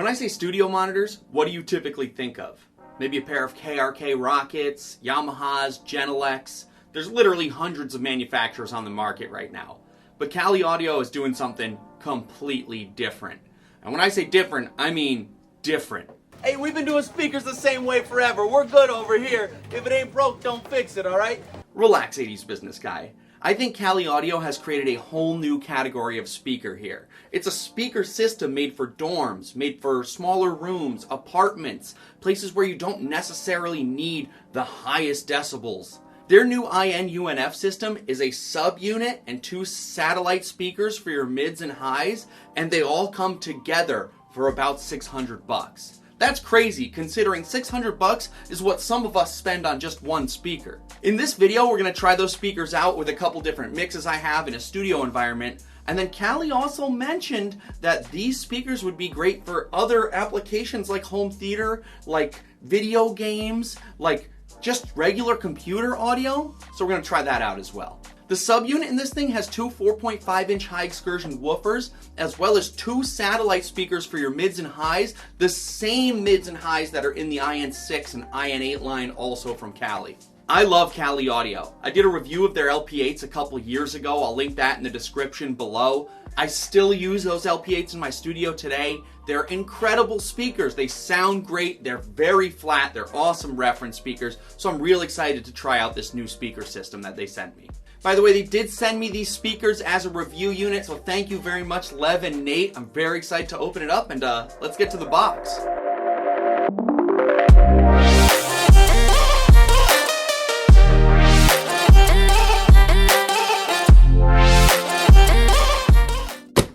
When I say studio monitors, what do you typically think of? Maybe a pair of KRK Rockets, Yamahas, Genelecs. There's literally hundreds of manufacturers on the market right now. But Kali Audio is doing something completely different. And when I say different, I mean different. Hey, we've been doing speakers the same way forever. We're good over here. If it ain't broke, don't fix it, alright? Relax, 80s business guy. I think Kali Audio has created a whole new category of speaker here. It's a speaker system made for dorms, made for smaller rooms, apartments, places where you don't necessarily need the highest decibels. Their new IN-UNF system is a subunit and 2 satellite speakers for your mids and highs, and they all come together for about $600. That's crazy, considering $600 is what some of us spend on just one speaker. In this video, we're going to try those speakers out with a couple different mixes I have in a studio environment, and then Kali also mentioned that these speakers would be great for other applications like home theater, like video games, like just regular computer audio, so we're going to try that out as well. The subunit in this thing has 2 4.5-inch high excursion woofers, as well as 2 satellite speakers for your mids and highs, the same mids and highs that are in the IN-6 and IN-8 line also from Kali. I love Kali Audio. I did a review of their LP8s a couple years ago. I'll link that in the description below. I still use those LP8s in my studio today. They're incredible speakers. They sound great. They're very flat. They're awesome reference speakers. So I'm real excited to try out this new speaker system that they sent me. By the way, they did send me these speakers as a review unit, so thank you very much, Lev and Nate. I'm very excited to open it up, and let's get to the box.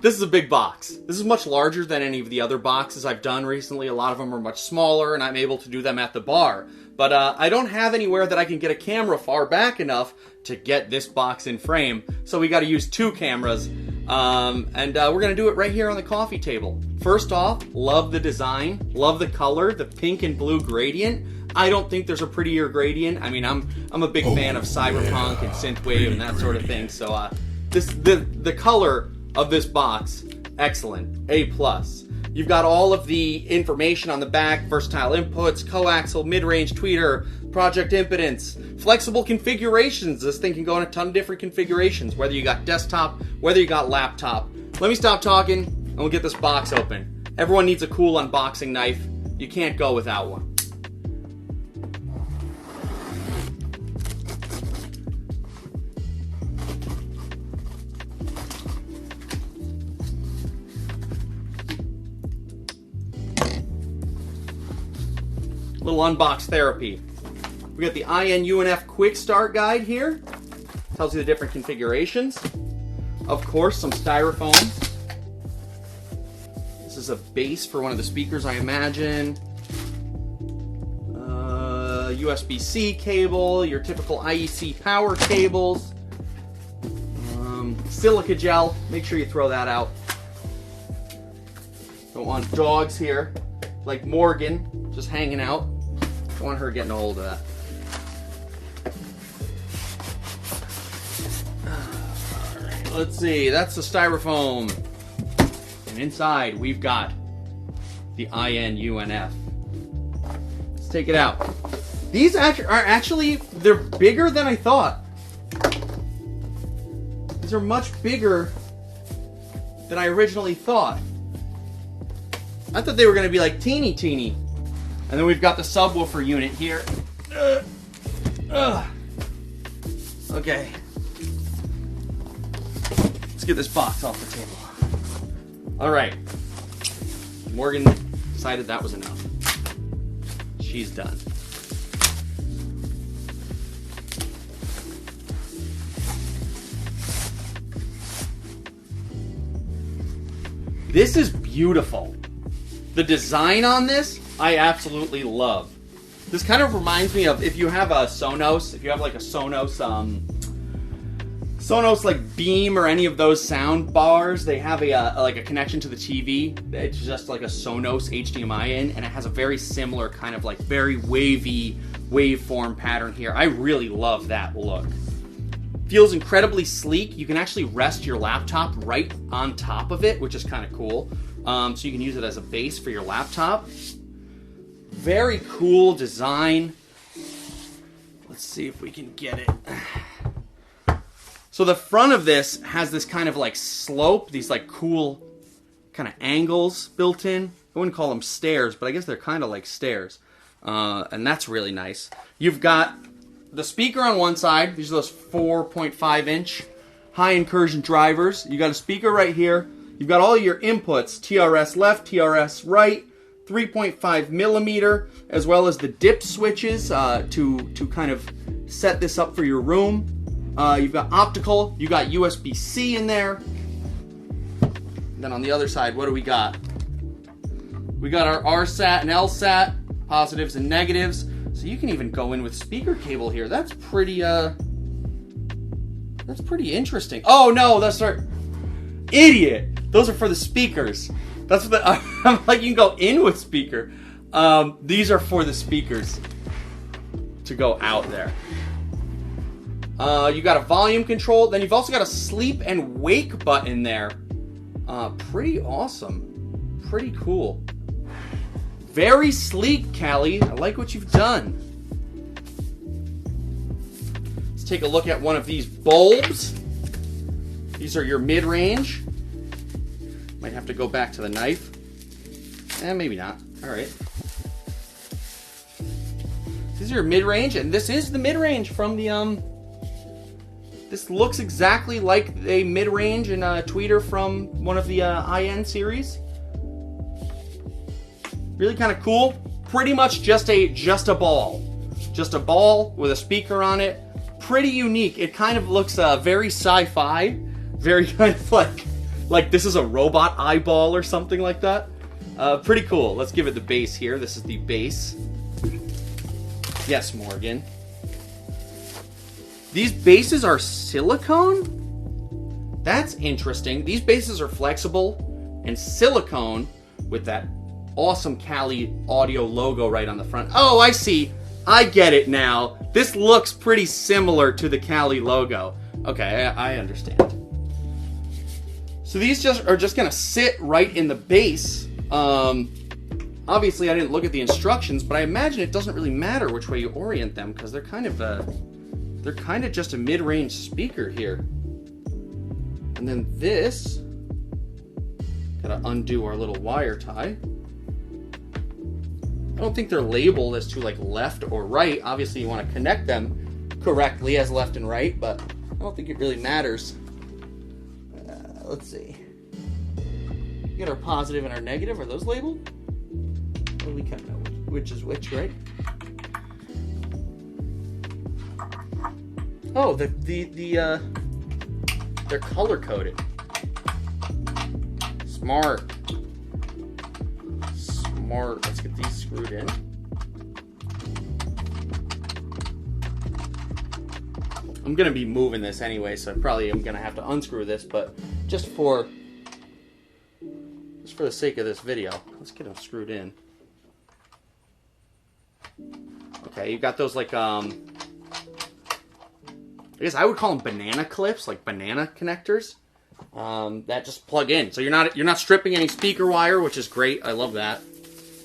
This is a big box. This is much larger than any of the other boxes I've done recently. A lot of them are much smaller, and I'm able to do them at the bar. But I don't have anywhere that I can get a camera far back enough to get this box in frame, so we got to use 2 cameras, and we're going to do it right here on the coffee table. First off, love the design, love the color, the pink and blue gradient. I don't think there's a prettier gradient. I mean, I'm a big fan of cyberpunk and synthwave and that sort of thing, so the color of this box, excellent, A+. You've got all of the information on the back, versatile inputs, coaxial, mid-range tweeter, project impedance, flexible configurations. This thing can go in a ton of different configurations, whether you got desktop, whether you got laptop. Let me stop talking, and we'll get this box open. Everyone needs a cool unboxing knife. You can't go without one. Little unbox therapy. We got the IN-UNF quick start guide here. Tells you the different configurations. Of course, some styrofoam. This is a base for one of the speakers, I imagine. USB-C cable, your typical IEC power cables. Silica gel, make sure you throw that out. Don't want dogs here, like Morgan, just hanging out. Don't want her getting a hold of that. Alright, let's see. That's the styrofoam. And inside, we've got the IN-UNF. Let's take it out. These are actually, they're bigger than I thought. These are much bigger than I originally thought. I thought they were going to be like teeny. And then we've got the subwoofer unit here. Okay. Let's get this box off the table. Alright. Morgan decided that was enough. She's done. This is beautiful. The design on this, I absolutely love. This kind of reminds me of if you have a Sonos, if you have like a Sonos, like Beam or any of those sound bars, they have like a connection to the TV. It's just like a Sonos HDMI in, and it has a very similar kind of like very wavy waveform pattern here. I really love that look. Feels incredibly sleek. You can actually rest your laptop right on top of it, which is kind of cool. So you can use it as a base for your laptop. Very cool design. Let's see if we can get it. So the front of this has this kind of like slope, these like cool kind of angles built in. I wouldn't call them stairs, but I guess they're kind of like stairs. And that's really nice. You've got the speaker on one side. These are those 4.5 inch high incursion drivers. You got a speaker right here. You've got all your inputs, TRS left, TRS right, 3.5 millimeter, as well as the dip switches to kind of set this up for your room. You've got optical, you got USB-C in there. Then on the other side, what do we got? We got our RSAT and LSAT, positives and negatives. So you can even go in with speaker cable here. That's pretty interesting. Oh no, that's right. Idiot! Those are for the speakers. That's what I'm like, you can go in with speaker. These are for the speakers to go out there. You got a volume control. Then you've also got a sleep and wake button there. Pretty awesome. Pretty cool. Very sleek, Callie. I like what you've done. Let's take a look at one of these bulbs. These are your mid-range. Might have to go back to the knife. Maybe not. All right. These are your mid-range, and this is the mid-range from the This looks exactly like a mid-range and a tweeter from one of the IN series. Really kind of cool. Pretty much just a ball. Just a ball with a speaker on it. Pretty unique. It kind of looks very sci-fi. Very kind of like this is a robot eyeball or something like that. Pretty cool. Let's give it the base here. This is the base. Yes, Morgan. These bases are silicone? That's interesting. These bases are flexible and silicone with that awesome Kali audio logo right on the front. Oh, I see. I get it now. This looks pretty similar to the Kali logo. Okay, I understand. So these are just going to sit right in the base. Obviously, I didn't look at the instructions, but I imagine it doesn't really matter which way you orient them because they're kind of just a mid-range speaker here. And then this, gotta undo our little wire tie. I don't think they're labeled as to like left or right. Obviously, you want to connect them correctly as left and right, but I don't think it really matters. Let's see. We got our positive and our negative. Are those labeled? Well, we kind of know which is which, right? Oh, they're color coded. Smart. Let's get these screwed in. I'm gonna be moving this anyway, so I probably am gonna have to unscrew this, but just for the sake of this video, let's get them screwed in. Okay, you've got those like I guess I would call them banana clips, like banana connectors. That just plug in. So you're not stripping any speaker wire, which is great. I love that.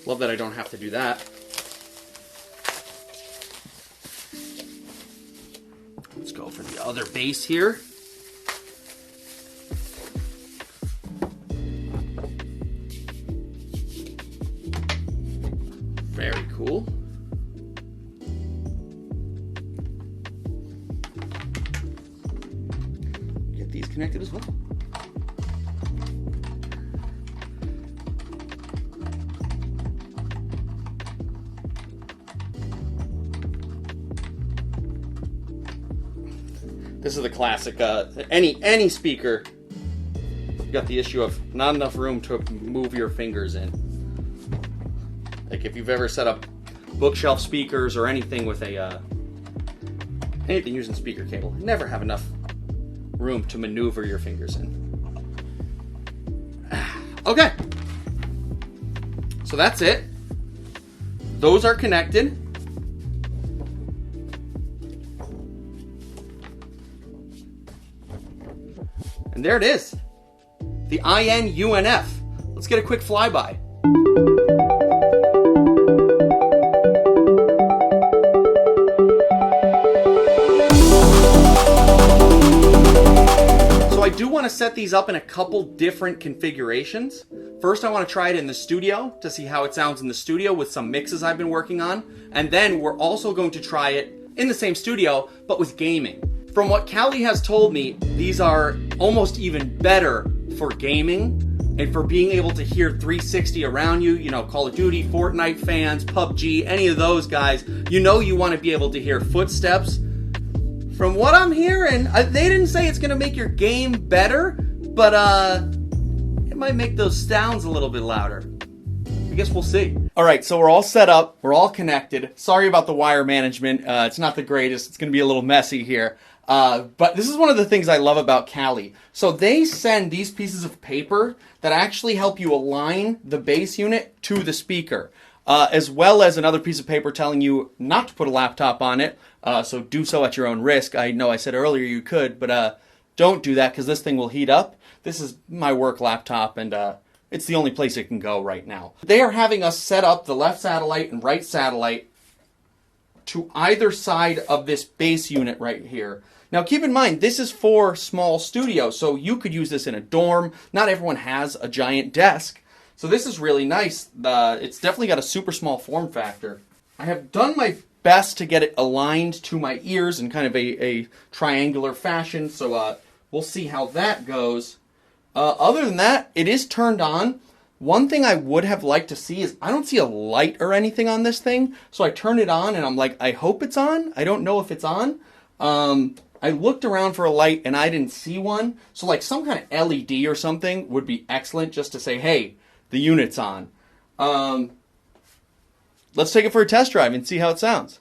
Love that I don't have to do that. Let's go for the other base here. Very cool. Get these connected as well. This is the classic, any speaker, you got the issue of not enough room to move your fingers in. Like if you've ever set up bookshelf speakers or anything with anything using speaker cable, you never have enough room to maneuver your fingers in. Okay. So that's it. Those are connected. And there it is. The IN-UNF. Let's get a quick flyby. So I do want to set these up in a couple different configurations. First, I want to try it in the studio to see how it sounds in the studio with some mixes I've been working on. And then we're also going to try it in the same studio, but with gaming. From what Callie has told me, these are almost even better for gaming and for being able to hear 360 around you. You know, Call of Duty, Fortnite fans, PUBG, any of those guys. You know you want to be able to hear footsteps. From what I'm hearing, they didn't say it's going to make your game better, but it might make those sounds a little bit louder. I guess we'll see. All right, so we're all set up. We're all connected. Sorry about the wire management. It's not the greatest. It's going to be a little messy here. But this is one of the things I love about Callie. So they send these pieces of paper that actually help you align the bass unit to the speaker, as well as another piece of paper telling you not to put a laptop on it. So do so at your own risk. I know I said earlier you could, but don't do that because this thing will heat up. This is my work laptop, and it's the only place it can go right now. They are having us set up the left satellite and right satellite to either side of this bass unit right here. Now keep in mind, this is for small studios, so you could use this in a dorm. Not everyone has a giant desk. So this is really nice. It's definitely got a super small form factor. I have done my best to get it aligned to my ears in kind of a triangular fashion, so we'll see how that goes. Other than that, it is turned on. One thing I would have liked to see is I don't see a light or anything on this thing, so I turn it on and I'm like, I hope it's on. I don't know if it's on. I looked around for a light and I didn't see one, so like some kind of LED or something would be excellent just to say, hey, the unit's on. Let's take it for a test drive and see how it sounds.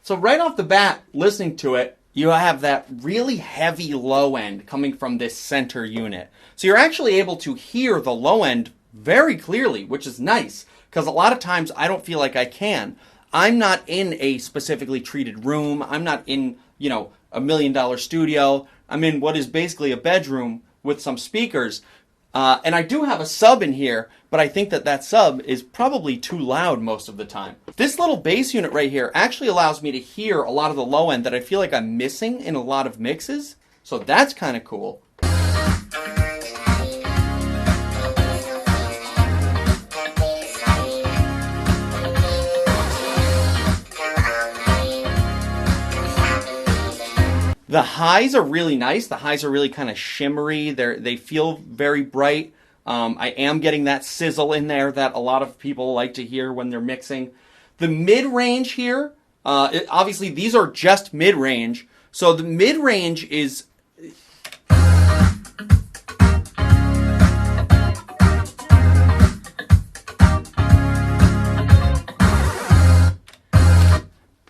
So right off the bat, listening to it, you have that really heavy low end coming from this center unit. So you're actually able to hear the low end very clearly, which is nice, because a lot of times I don't feel like I can. I'm not in a specifically treated room. I'm not in, $1 million studio. I'm in what is basically a bedroom with some speakers. And I do have a sub in here, but I think that sub is probably too loud most of the time. This little bass unit right here actually allows me to hear a lot of the low end that I feel like I'm missing in a lot of mixes. So that's kind of cool. The highs are really nice. The highs are really kind of shimmery. They feel very bright. I am getting that sizzle in there that a lot of people like to hear when they're mixing. The mid-range here, obviously these are just mid-range. So the mid-range is...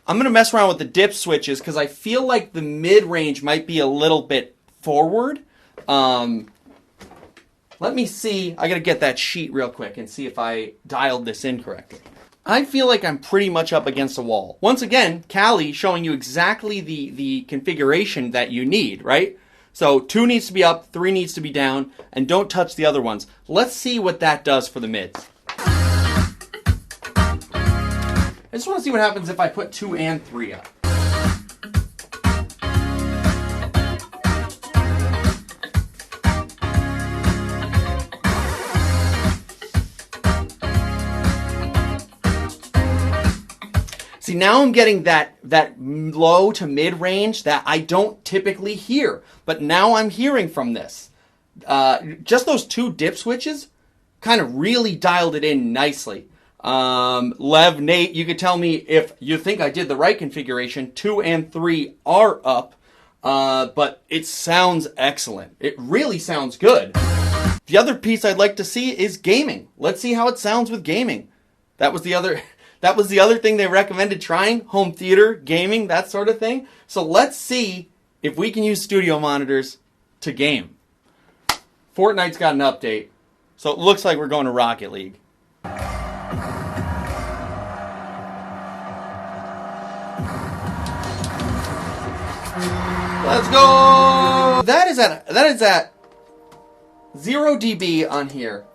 I'm going to mess around with the dip switches because I feel like the mid-range might be a little bit forward. Let me see. I got to get that sheet real quick and see if I dialed this in correctly. I feel like I'm pretty much up against a wall. Once again, Callie showing you exactly the configuration that you need, right? So 2 needs to be up, 3 needs to be down, and don't touch the other ones. Let's see what that does for the mids. I just want to see what happens if I put 2 and 3 up. See, now I'm getting that low to mid range that I don't typically hear, but now I'm hearing from this. Just those 2 dip switches kind of really dialed it in nicely. Lev, Nate, you could tell me if you think I did the right configuration. 2 and 3 are up, but it sounds excellent. It really sounds good. The other piece I'd like to see is gaming. Let's see how it sounds with gaming. That was the other thing they recommended trying, home theater, gaming, that sort of thing. So let's see if we can use studio monitors to game. Fortnite's got an update, so it looks like we're going to Rocket League. Let's go! That is at 0 dB on here.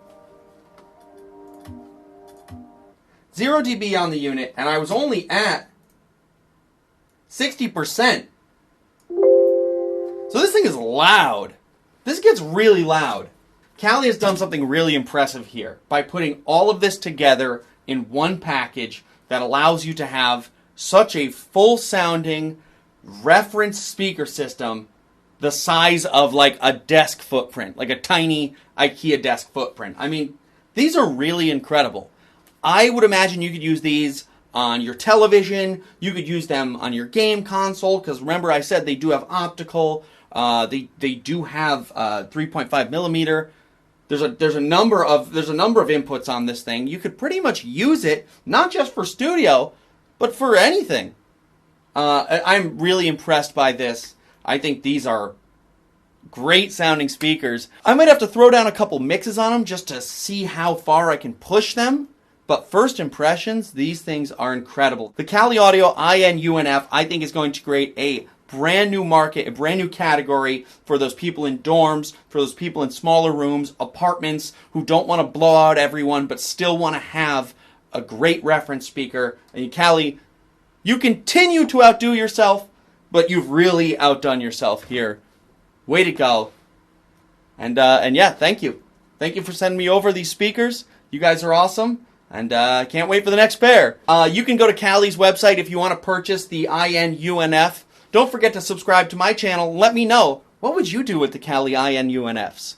0 dB on the unit, and I was only at 60%. So this thing is loud. This gets really loud. Kali has done something really impressive here by putting all of this together in one package that allows you to have such a full-sounding reference speaker system the size of like a desk footprint, like a tiny IKEA desk footprint. I mean, these are really incredible. I would imagine you could use these on your television. You could use them on your game console, because remember I said they do have optical. They do have 3.5 millimeter. There's a number of inputs on this thing. You could pretty much use it not just for studio, but for anything. I'm really impressed by this. I think these are great sounding speakers. I might have to throw down a couple mixes on them just to see how far I can push them. But first impressions, these things are incredible. The Kali Audio IN-UNF, I think, is going to create a brand new market, a brand new category for those people in dorms, for those people in smaller rooms, apartments, who don't want to blow out everyone but still want to have a great reference speaker. And Kali, you continue to outdo yourself, but you've really outdone yourself here. Way to go. And yeah, thank you. Thank you for sending me over these speakers. You guys are awesome. And I can't wait for the next pair. You can go to Kali's website if you want to purchase the IN-UNF. Don't forget to subscribe to my channel. Let me know, what would you do with the Kali IN-UNFs?